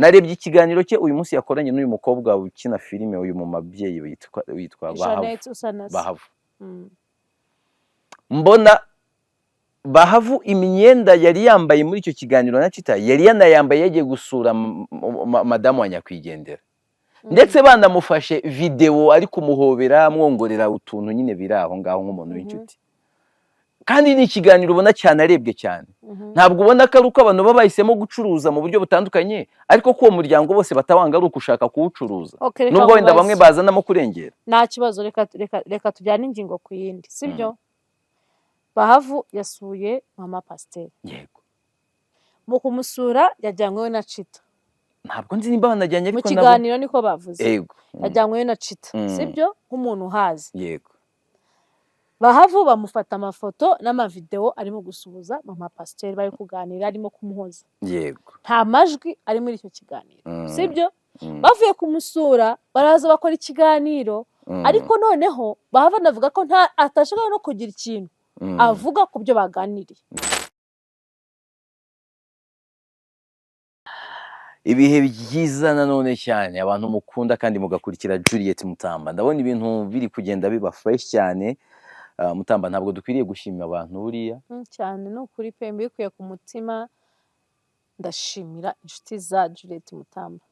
narebye ikiganiro cye uyu munsi yakoranye n'uyu mukobwa ukina filime uyu mu mabyeyi witwa Bahavu. Mbona Bahavu imyenda yari yambaye muri icyo kiganiro na Chita yari yanayambaye yagiye gusura madamu wa nyakwigendera, ndetse banamufashe video ari kumuhobera amwongorera utuntu nyine biri aho ngaho nk'umuntu w'inshuti. Kandi ni ikiganiro ubona cyane arebwe cyane, ntabwo ubona ko ari uko abantu baba bahisemo gucuruza mu buryo butandukanye, ariko ko uwo muryango bose batabanga ari ukushaka kuwucuruza, nubwo wenda bamwe bazanamo kurengera. Nta kibazo, reka tujyane ingingo ku yindi, sibyo? Bahavu yasuye mama Pasiteri. Yego. Mu kumusura yajyanywe na Chita. Ntabwo nzi nimba banajyanye ariko mu kiganiro niko bavuze. Yego. Yajyanywe na Chita, sibyo? Nk'umuntu uhazi. Yego. Bahavu bamufata amafoto n'amavideo arimo gusuhuza mama Pasiteri, bari kuganira arimo kumuhoza. Yego. Nta majwi ari muri icyo kiganiro, sibyo? Bavuye kumusura baraza bakora ikiganiro, ariko noneho Bahavu anavuga ko atashaka no kugira ikintu avuga ku byo baganiriye. Ibihe byiza nanone cyane abantu mukunda kandi mugakurikira Juliet Mutamba, ndabona ibintu biri kugenda biba fresh cyane. Mutamba, ntabwo dukwiriye gushimira abantu buriya cyane, no kuri pe mbikuye ku mutima. Ndashimira inshuti za Juliet Mutamba,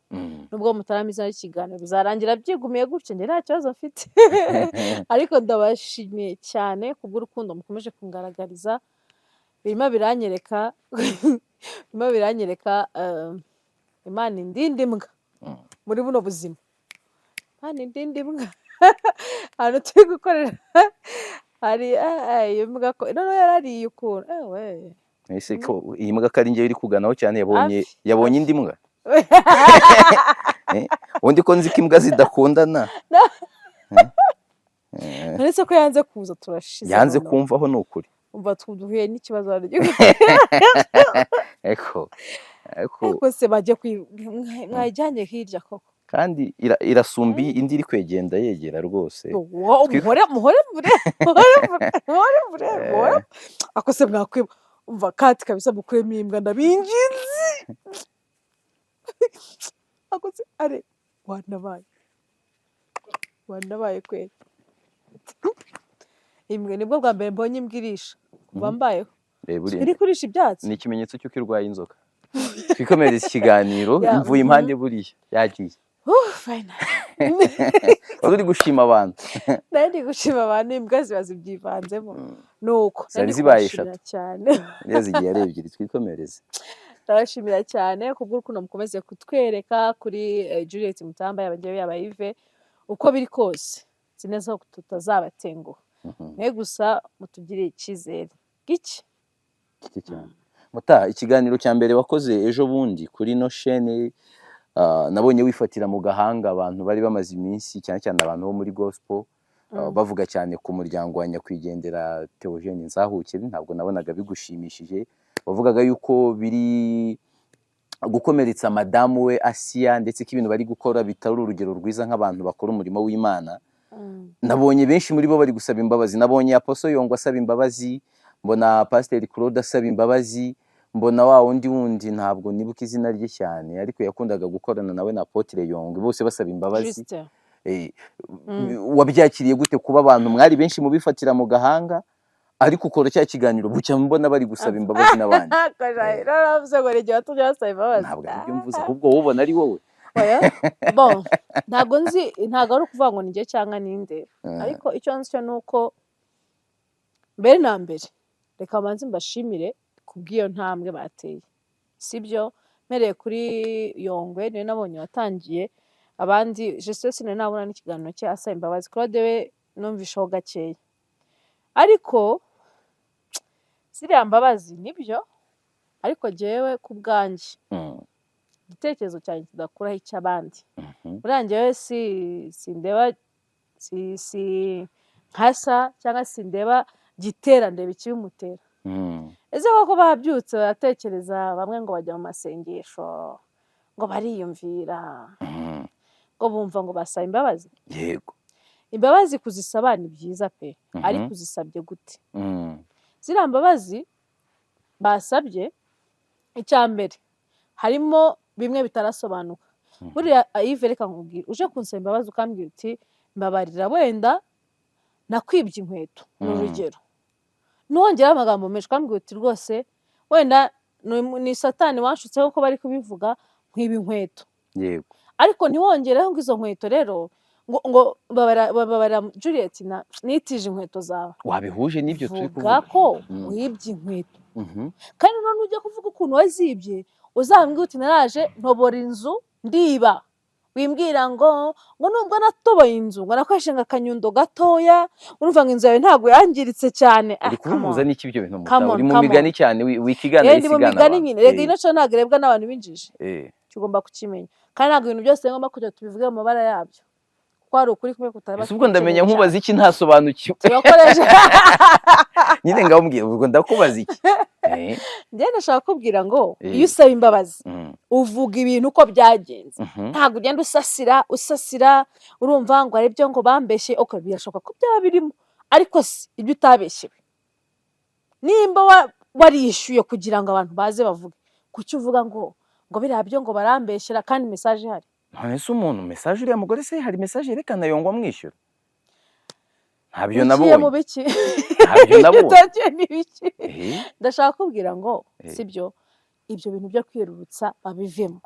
nubwo mutaramiza ikiganiro bizarangira byigumiye gutyo, nge nta kibazo mfite ariko ndabashimiye cyane kubw'urukundo mukomeje kungaragariza. Birimo biranyereka Imana indinde imbwa muri buno buzima. Imana indinde imbwa hano turi gukorera hari imbwa ko none yarariye ukuntu ese ko iyi mbwa kari ngiye iri kuganaho cyane yabonye indi mbwa undi ko nzi ko imbwa zidakundana uretse ko yanze kuza turashize, yanze kumvaho ni ukuri. umva twuduhuye n'ikibazo ariko se bajye mwajyanye hirya koko, kandi irasumbi indi iri kwegenda yegera rwose. muhore ako se mwakwiba, umva kati kabisa mukuremo imbwa ndabinginze ako se are wanabaye kweli. Imbwa nibwo bwa mbere mbonye imbwa irisha kuva mbayeho, iri kurisha ibyatsi. Ni ikimenyetso cy'uko irwaye inzoka. Twikomereza ikiganiro, imvuye impande buriya yagiye. Wari uri gushima abantu? Nari gushima abantu, imbwa ziba zibyivanzemo nuko zari zibaye eshatu cyane. Niyo zigiye ari ebyiri. Twikomereze. Ndabashimira cyane kubw'urukundo mukomeze kutwereka kuri Juliet Mutamba, yabagiye yaba Yves, uko biri kose nzi neza ko tutazabatenguha. Mwe gusa mutugiriye icyizere giki cyane. Muta, ikiganiro cya mbere wakoze ejo bundi kuri no chaîne, nabonye wifatira mu gahanga abantu bari bamaze iminsi, cyane cyane abantu bo muri gospel, bavuga cyane ku muryango wa nyakwigendera Theogene Nzahukire. Ntabwo nabonaga bigushimishije, bavugaga yuko biri gukomeretsa madamu we Asia, ndetse ko ibintu bari gukora bitari urugero rwiza nk'abantu bakora umurimo w'Imana. Nabonye benshi muri bo bari gusaba imbabazi. Nabonye Apostle Yongwa asaba imbabazi, mbona Pasteur Claude asaba imbabazi, mbona wa wundi ntabwo nibuka izina rye cyane, ariko yakundaga gukorana nawe na Apotre Yongwe, bose basaba imbabazi. Wabyakiriye gute kuba abantu mwari benshi mubifatira mu gahanga, ariko ukora cya kiganiro bucya mbona bari gusaba imbabazi n'abandi? Ntabwo aribyo mvuze, ahubwo wowe ubona ari wowe. Ntabwo ari ukuvuga ngo ni njye cyangwa ninde, ariko icyo nzi cyo nuko mbere na mbere reka manzi mbashimire kubw'iyo ntambwe bateye, sibyo? Mereye kuri Yongwe niwe nabonye watangiye, abandi Jesús sinari nabona n'ikiganiro cye asaba imbabazi. Claude we numvishaho gakeya, ariko ziriya mbabazi nibyo, ariko jyewe ku bwanjye igitekerezo cyanjye kidakuraho icy'abandi. Urangiye sindeba nkasa cyangwa sindeba gitera, ndeba ikibimutera. Ese koko babyutse baratekereza, bamwe ngo bajya mu masengesho, ngo bariyumvira, ngo bumva ngo basaba imbabazi. Yego, imbabazi kuzisaba ni byiza pe, ariko uzisabye gute? Ziriya mbabazi basabye, icya mbere harimo bimwe bitarasobanuka. Buriya Yves reka nkubwire, uje kunsaba imbabazi ukambwira uti mbabarira wenda nakwibye inkweto ni urugero, nongeraho amagambo menshi ukambwira uti rwose wenda ni satani wanshutseho ko bari kubivuga nk'ibi inkweto, yego, ariko ntiwongereho ngo izo nkweto rero ngo babara Juliet nitije inkweto zawe, wabihuje n'ibyo turi vuga ko wibye inkweto. Kandi none ujya kuvuga ukuntu wazibye uzambwira uti naraje ntobora inzu ndiba, wimbwira ngo nubwo natoboye inzu ngo nakoreshe akanyundo gatoya, urumva ngo inzu yawe ntabwo yangiritse cyane. uri kubihuza n'iki ibyo bintu mutawe, uri mu migani cyane wikigana ndi mu migani nyine, rega ino cyo ntabwo irebwa n'abantu binjije, tugomba kukimenya. Kandi ntabwo ibintu byose ngomba kujya tubivuge mu mabara yabyo, kuko hari ukuri kumwe kutaraba. Ubwo ndamenya nkubaza iki ntasobanukiwe tuyakoresha nyine ngambwira ubwo ndakubaza iki. Njye ndashaka kubwira ngo iyo usaba imbabazi uvuga ibintu uko byagenze, ntabwo ugenda usasira urumva ngo aribyo ngo bambeshye. Okay, birashoboka ko byaba birimo, ariko si ibyo utabeshyewe. Nimba warishyuye kugira ngo abantu baze bavuge, kuki uvuga ngo biriya byo ngo barambeshyera kandi message ihari? None se umuntu message uriya mugore se hari message yerekana yongwa mwishyura? Ntabyo nabonye. Mu biki? Ntabyo nabonye. Ndashaka kubwira ngo sibyo, ibyo bintu byo kwirurutsa babivemo.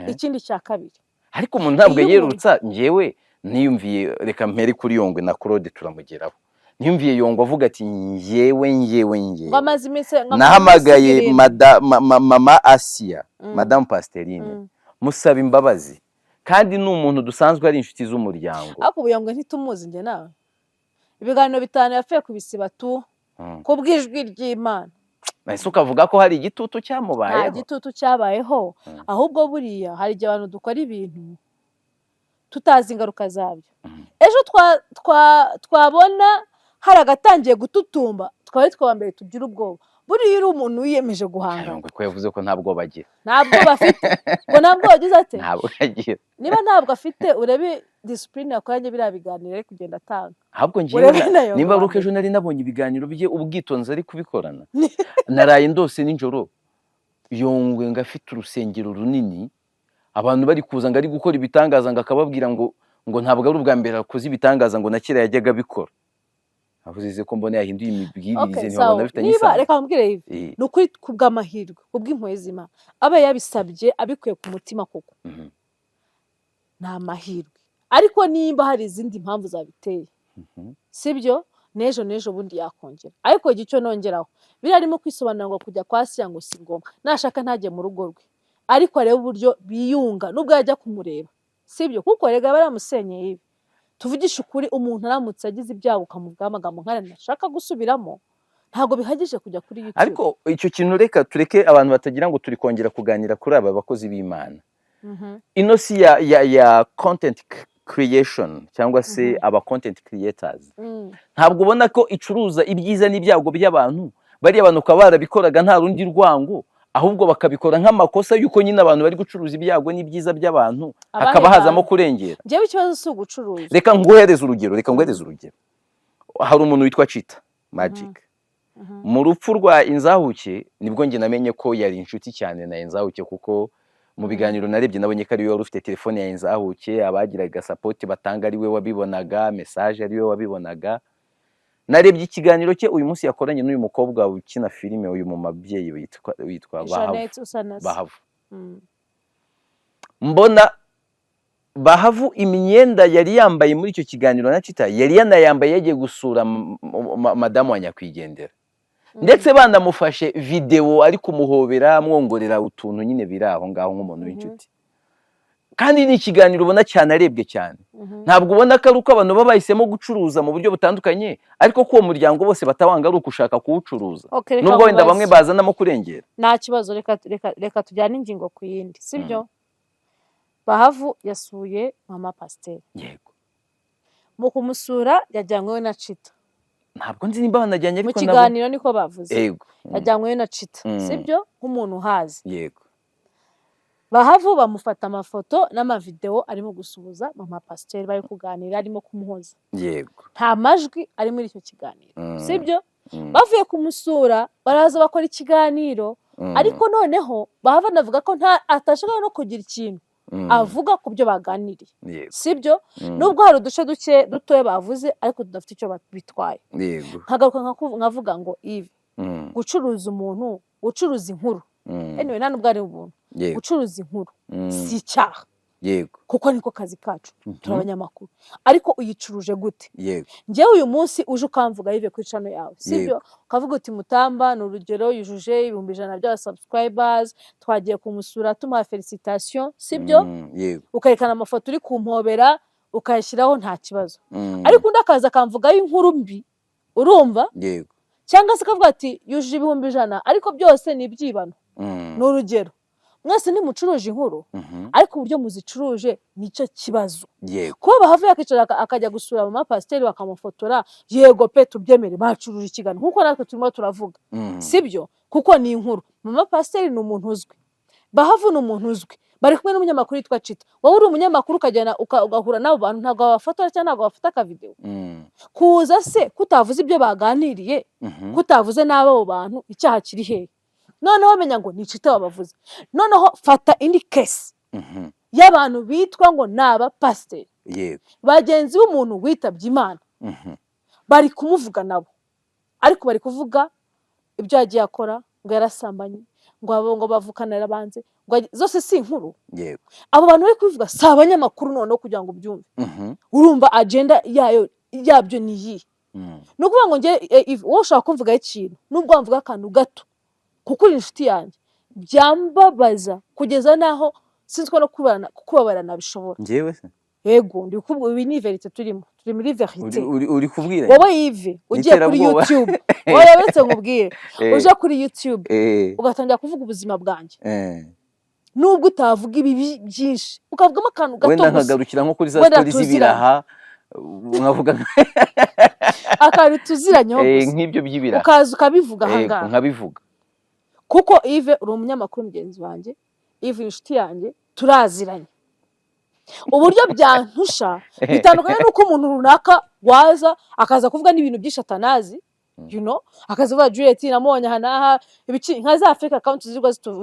Ikindi cya kabiri, ariko umuntu ntabwo yerurutsa. Njyewe niyumviye, reka mpere kuri Yongwe na Claude turamugeraho. Niyumviye Yongwe avuga ati njyewe nahamagaye mama Asia, Madame Pasterine, musaba imbabazi, kandi ni umuntu dusanzwe ari inshuti z'umuryango. Ariko ubu Yongwe ntitumuzi njye nawe. Ibiganiro 5 yapfuye kubisiba tu kubwijwi ry'Imana. Ese ukavuga ko hari igitutu cyamubayeho? Nta gitutu cyabayeho, ahubwo buriya hari igihe abantu dukora ibintu tutazi ingaruka zabyo. Ejo twabona hari agatangiye gututumba, twaba mbere tugira ubwoba. Buriya uri umuntu wiyemeje guhangana. Ko yavuze ko ntabwo bagira. Ntabwo bafite. Ngo ntabwo wagize ate? Ntabwo agira. Niba ntabwo afite, urebe discipline yakoranye biriya biganiro ari kugenda atanga. Ahubwo ngiye nimba ruke ejo nari nabonye ibiganiro bye ubwitonzi ari kubikorana. Naraye ndose ninjoro Yongwe ngo afite urusengero runini, abantu bari kuza ngo ari gukora ibitangaza, ngo akababwira ngo ntabwo ari ubwa mbere akoze ibitangaza, ngo na kera yajyaga bikora. Avuze ko mbona yahinduye imibwirize ntibabona bifitanye isano. Niba reka mbwire ibi, nukuri kubw'amahirwe, kubw'impuhwe aba yabisabye abikuye ku mutima koko. Nta mahirwe. Ariko nimba hari izindi mpamvu zabiteye, sibyo, n'ejo bundi yakongera. Ariko icyo nongeraho, biriya arimo kwisobanura ngo kujya kwa Asia ngo si ngombwa, nashaka ntajye mu rugo rwe, ariko arebe uburyo biyunga nubwo yajya kumureba, sibyo, kuko rega baramusenyeye ibi. Tuvugisha ukuri, umuntu aramutse agize ibyago ukamuvugaho amagambo nk'aya nashaka gusubiramo, ntabwo bihagije kujya kuri YouTube. Ariko icyo kintu reka tureke abantu batagira ngo turi kongera kuganira kuri aba bakozi b'Imana. Ino si ya content creation cyangwa se aba content creators. Ntabwo ubona ko icuruza ibyiza n'ibyago by'abantu, bari abantu ukaba barabikoraga nta rundi rwango, ahubwo bakabikora nk'amakosa yuko nyine abantu bari gucuruza ibyago n'ibyiza by'abantu, hakaba hazamo kurengera. Njyewe ikibazo si ugucuruza. Reka nguhereze urugero. Hari umuntu witwa Chita Magic. Mu rupfu rwa Inzahuke nibwo njye namenye ko yari inshuti cyane na Inzahuke, kuko mu biganiro narebye nabonye ko ari we wari ufite telefone ya Inzahuke, abagiraga support batanga ari we wabibonaga, message ari we wabibonaga. Narebye ikiganiro cye uyu munsi yakoranye n'uyu mukobwa ukina filime, uyu mu mabyeyi witwa Bahavu. Mbona Bahavu imyenda yari yambaye muri icyo kiganiro na Chita yari yanayambaye yagiye gusura madamu wa nyakwigendera, ndetse banamufashe video ari kumuhobera amwongorera utuntu nyine biri aho ngaho nk'umuntu w'inshuti. Kandi ni ikiganiro ubona cyane arebwe cyane. Ntabwo ubona ko ari uko abantu baba bahisemo gucuruza mu buryo butandukanye, ariko ko uwo muryango bose batawanga ari ukushaka kuwucuruza, nubwo wenda bamwe bazanamo kurengera. Nta kibazo, reka tujyane ingingo ku yindi, sibyo? Bahavu yasuye mama Pasiteri. Yego. Mu kumusura yajyanywe na Chita. Ntabwo nzi nimba banajyanye, ariko mu kiganiro niko bavuze. Yego. Yajyanywe na Chita, sibyo? Nk'umuntu uhazi. Yego. Bahavu bamufata amafoto n'amavideo arimo gusuhuza mama Pasiteri, bari kuganira arimo kumuhoza. Yego. Nta majwi ari muri icyo kiganiro, sibyo? Bavuye kumusura baraza bakora ikiganiro, ariko noneho baba banavuga ko atashaka no kugira ikintu avuga ku byo baganiriye sibyo nubwo hari uduce dutoya bavuze ariko tudafite icyo bitwaye nkagaruka nkavuga ngo Yves gucuruza umuntu ucuruza inkuru anyway nta nubwo ari ubuntu gucuruza inkuru si icyaha kuko niko kazi kacu turi abanyamakuru ariko uyicuruje gute njyewe uyu munsi uje ukamvuga Yves kuri channel yawe sibyo ukavuga uti Mutamba ni urugero yujuje 100,000 by'aba subscribers twagiye kumusura tumuha felicitation sibyo ukarekana amafoto uri kumpobera ukayashyiraho nta kibazo ariko undi akaza akamvugaho inkuru mbi urumva cyangwa se akavuga ati yujuje 100,000 ariko byose ni ibyibano ni urugero mwese nimucuruje inkuru ariko uburyo muzicuruje nicyo kibazo kuba bahavuye akicara akajya gusura mama pasiteri bakamufotora yego pe tubyemere bacuruje ikiganiro nkuko natwe turimo turavuga sibyo kuko ni inkuru mama pasiteri ni umuntu uzwi bahavu ni umuntu uzwi bari kumwe n'umunyamakuru yitwa Chita wowe uri umunyamakuru ukajyana ugahura n'abo bantu ntabwo babafotora cyangwa ntabwo bafata akavideo kuza se kutavuze ibyo baganiriye kutavuze n'abo bantu icyaha kiri hehe noneho bamenya ngo ni Chita wabavuze noneho fata indi case y'abantu bitwa ngo naba pasiteri bagenzi b'umuntu witabye Imana bari kumuvuga nabo ariko bari kuvuga ibyo yagiye akora ngo yarasambanye ngo bavukana yarabanze ngo zose si inkuru abo bantu bari kubivuga si abanyamakuru noneho kugira ngo ubyumve urumva agenda yabyo ni iyi ni ukuvuga ngo wowe ushaka kumvugaho ikintu nubwo wamvuga akantu gato kuko uri inshuti yanjye byambabaza kugeza naho sinzi ko no kubabarana bishobora njyewe se yego ndi kubwo ibi ni verite turimo turi muri verite uri kubwira wowe Yves ugiye kuri YouTube wowe uretse nkubwire uje kuri YouTube ugatangira kuvuga ubuzima bwanjye nubwo utavuga ibi byinshi ukavugamo akantu gato wenda nkagarukira nko kuri za stories z'ibiraha nkavuga akantu tuziranyeho nk'ibyo by'ibiraha ukaza ukabivuga ahangaha nkabivuga kuko Yves uri umunyamakuru mugenzi wanjye Yves inshuti yanjye turaziranye uburyo byantusha bitandukanye n'uko umuntu runaka waza akaza kuvuga n'ibintu byinshi atanazi akaza kuvuga Juliet namubonye aha n'aha nka za fake account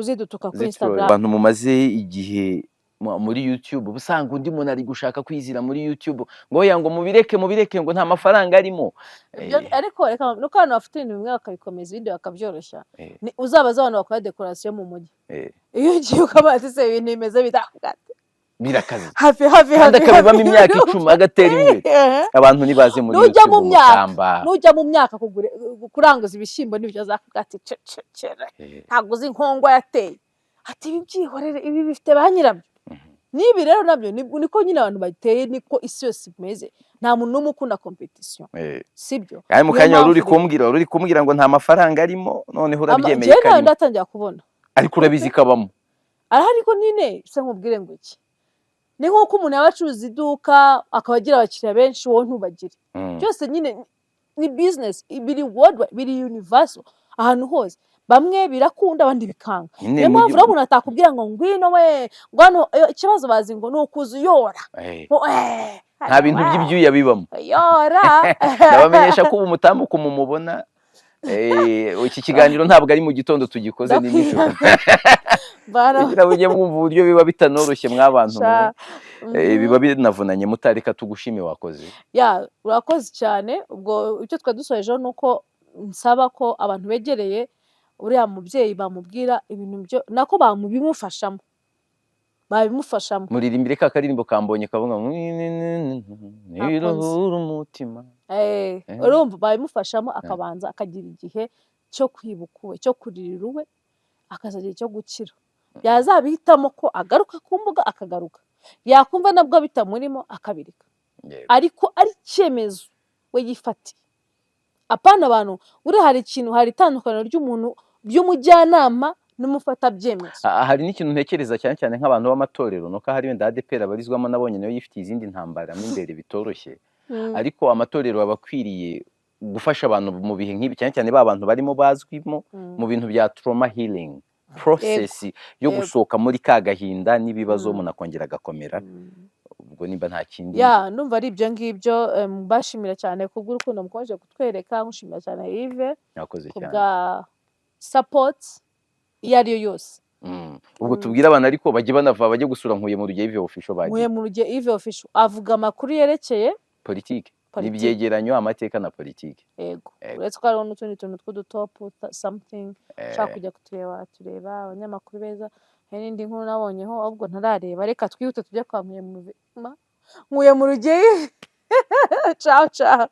zidutuka kuri Instagram abantu mumaze igihe muri YouTube ubusanga undi muntu ari gushaka kwizira muri YouTube ngo mubireke ngo nta mafaranga arimo ariko reka nuko abantu bafite ibintu bimwe bakabikomeza ibindi bakabyoroshya uzabaza abantu bakora decoration mu mujyi iyo ugiye ukabaza se ibintu bimeze birakaze hafi kandi akabibamo imyaka 10 agatera imbere abantu nibaze muri YouTube nujya mu myaka kuranguza ibishyimbo n'ibyo zakugati ntabwo uzi inkongwa yateye ati ibi byihorere ibi bifite ba nyirabyo nibi rero nabyo niko nyine abantu bateye niko isi yose imeze nta muntu n'umwe ukunda competition sibyo kandi mu kanya uri kumbwira ngo nta mafaranga arimo noneho urabyemeye kandi je ndatangira kubona ariko urabizi kabamo ariko nyine se nkubwire ngo iki ni nk'uko umuntu yabacuruza iduka akaba agira abakiriya benshi wowe ntubagire byose nyine ni business biri worldwide biri universal ahantu hose bamwe birakunda abandi bikanga niyo mpamvu rero umuntu atakubwira ngo ngwino we ngwano ikibazo bazi ngo ni ukuza uyora nta bintu by'ibyuya bibamo yora ndabamenyesha ko ubu Mutambuka mumubona iki kiganiro ntabwo ari mu gitondo tugikoze ni nijoro kugira ngo ujye mwumva uburyo biba bitanoroshye mw'abantu biba binavunanye mutareka tugushime wakoze urakoze cyane ubwo icyo twari dusorejeho ni uko nsaba ko abantu begereye uriya mubyeyi bamubwira ibintu byo nako babimufashamo muririmbire ka karirimbo kambonye kavuga niruhura umutima urumva babimufashamo akabanza akagira igihe cyo kwibuka uwe cyo kuririra uwe akazagira icyo gukira yazabihitamo ko agaruka ku mbuga akagaruka yakumva nabwo bitamurimo akabireka ariko ari icyemezo we yifatiye apana abantu hari ikintu hari itandukaniro ry'umuntu by'umujyanama n'umufatabyemezo hari n'ikintu ntekereza cyane cyane nk'abantu b'amatorero nuko hari wenda ADPR abarizwamo nabonye nayo yifitiye izindi ntambara mo imbere bitoroshye ariko amatorero aba akwiriye gufasha abantu mu bihe nk'ibi cyane cyane ba bantu barimo bazwimo mu bintu bya trauma healing process yo gusohoka muri ka gahinda n'ibibazo umuntu akongera agakomera ubwo nimba nta kindi ndumva ari ibyo ngibyo bashimira cyane kubw'urukundo mukomeje kutwereka nkushimira cyane Yves yakoze cyane bwa support iyo ariyo yose. ubwo tubwire abantu ariko bajye banava bajye gusura Nkuye mu Rugeyo Yves Official Nkuye bagiye mu Rugeyo Yves Official avuga amakuru yerekeye politike politiki. n'ibyegeranyo amateka na politike. Yego, Yego. uretse ko hariho n'utundi tuntu tw'udutopu something ushaka Eh, kujya tureba abanyamakuru beza. Hari n'indi nkuru nabonyeho ahubwo ntarareba, reka twihute tujye kwa Nkuye mu Rugeyo. Ciao ciao.